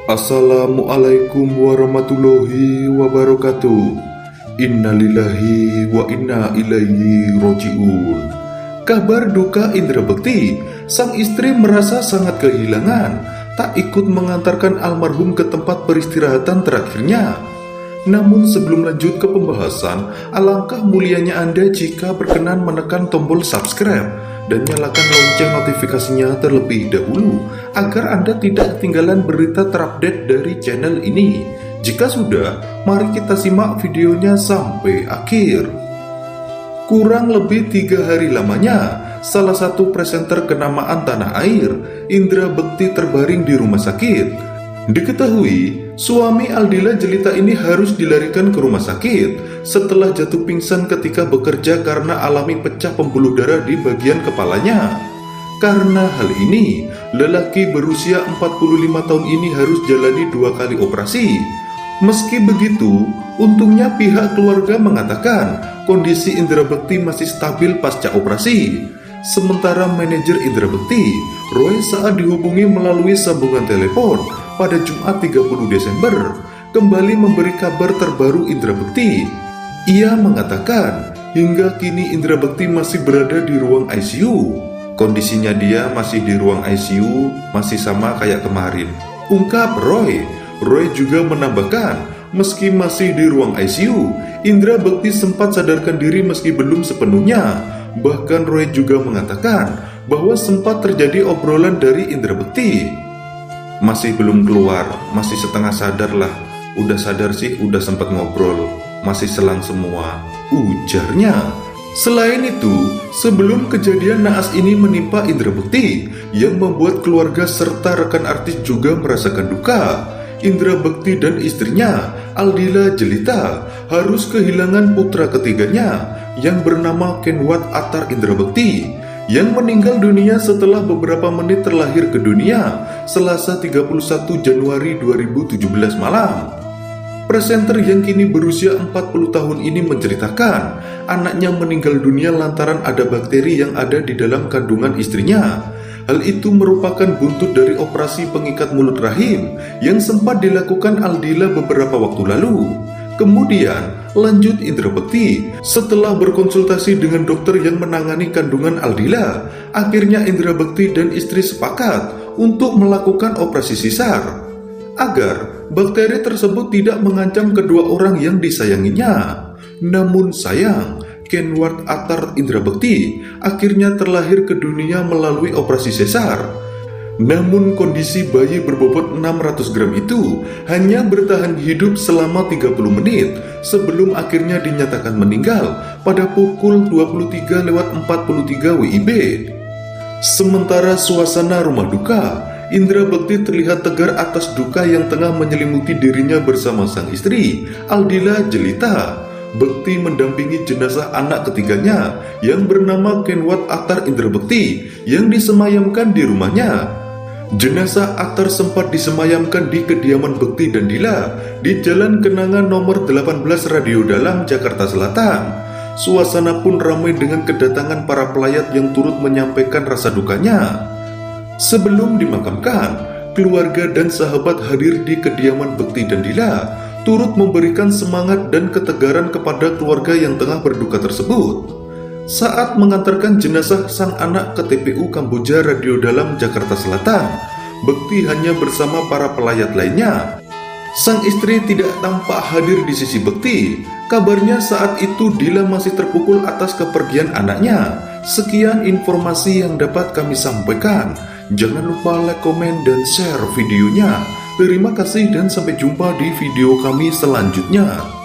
Assalamualaikum warahmatullahi wabarakatuh. Innalillahi wa inna ilaihi roji'un. Kabar duka Indra Bekti, sang istri merasa sangat kehilangan, tak ikut mengantarkan almarhum ke tempat peristirahatan terakhirnya. Namun sebelum lanjut ke pembahasan, alangkah mulianya Anda jika berkenan menekan tombol subscribe dan nyalakan lonceng notifikasinya terlebih dahulu agar Anda tidak ketinggalan berita terupdate dari channel ini. Jika sudah, mari kita simak videonya sampai akhir. Kurang lebih 3 hari lamanya, salah satu presenter kenamaan tanah air, Indra Bekti, terbaring di rumah sakit. Diketahui, suami Aldila Jelita ini harus dilarikan ke rumah sakit setelah jatuh pingsan ketika bekerja karena alami pecah pembuluh darah di bagian kepalanya. Karena hal ini, lelaki berusia 45 tahun ini harus jalani 2 kali operasi. Meski begitu, untungnya pihak keluarga mengatakan kondisi Indra Bekti masih stabil pasca operasi. Sementara manajer Indra Bekti, Roy, saat dihubungi melalui sambungan telepon pada Jumat 30 Desember, kembali memberi kabar terbaru Indra Bekti. Ia mengatakan, hingga kini Indra Bekti masih berada di ruang ICU. Kondisinya dia masih di ruang ICU, masih sama kayak kemarin, ungkap Roy. Roy juga menambahkan, meski masih di ruang ICU, Indra Bekti sempat sadarkan diri meski belum sepenuhnya. Bahkan Roy juga mengatakan bahwa sempat terjadi obrolan dari Indra Bekti. Masih belum keluar, masih setengah sadar lah. Udah sadar sih, udah sempat ngobrol. Masih selang semua, ujarnya. Selain itu, sebelum kejadian naas ini menimpa Indra Bekti, yang membuat keluarga serta rekan artis juga merasakan duka, Indra Bekti dan istrinya, Aldila Jelita, harus kehilangan putra ketiganya yang bernama Kenwat Attar Indra Bekti, yang meninggal dunia setelah beberapa menit terlahir ke dunia Selasa 31 Januari 2017 malam. Presenter yang kini berusia 40 tahun ini menceritakan anaknya meninggal dunia lantaran ada bakteri yang ada di dalam kandungan istrinya. Hal itu merupakan buntut dari operasi pengikat mulut rahim yang sempat dilakukan Aldila beberapa waktu lalu. Kemudian, lanjut Indra Bekti, setelah berkonsultasi dengan dokter yang menangani kandungan Aldila, akhirnya Indra Bekti dan istri sepakat untuk melakukan operasi sisar agar bakteri tersebut tidak mengancam kedua orang yang disayanginya. Namun sayang, Kenwat Attar Indra Bekti akhirnya terlahir ke dunia melalui operasi sesar. Namun kondisi bayi berbobot 600 gram itu hanya bertahan hidup selama 30 menit sebelum akhirnya dinyatakan meninggal pada pukul 23:43 WIB. Sementara suasana rumah duka, Indra Bekti terlihat tegar atas duka yang tengah menyelimuti dirinya bersama sang istri, Aldila Jelita. Bekti mendampingi jenazah anak ketiganya yang bernama Kenwat Attar Indra Bekti yang disemayamkan di rumahnya. Jenazah Attar sempat disemayamkan di kediaman Bekti dan Dila di Jalan Kenangan nomor 18 Radio Dalam, Jakarta Selatan. Suasana pun ramai dengan kedatangan para pelayat yang turut menyampaikan rasa dukanya. Sebelum dimakamkan, keluarga dan sahabat hadir di kediaman Bekti dan Dila, turut memberikan semangat dan ketegaran kepada keluarga yang tengah berduka tersebut. Saat mengantarkan jenazah sang anak ke TPU Kamboja Radio Dalam, Jakarta Selatan, Bekti hanya bersama para pelayat lainnya. Sang istri tidak tampak hadir di sisi Bekti. Kabarnya saat itu Dila masih terpukul atas kepergian anaknya. Sekian informasi yang dapat kami sampaikan. Jangan lupa like, komen, dan share videonya. Terima kasih dan sampai jumpa di video kami selanjutnya.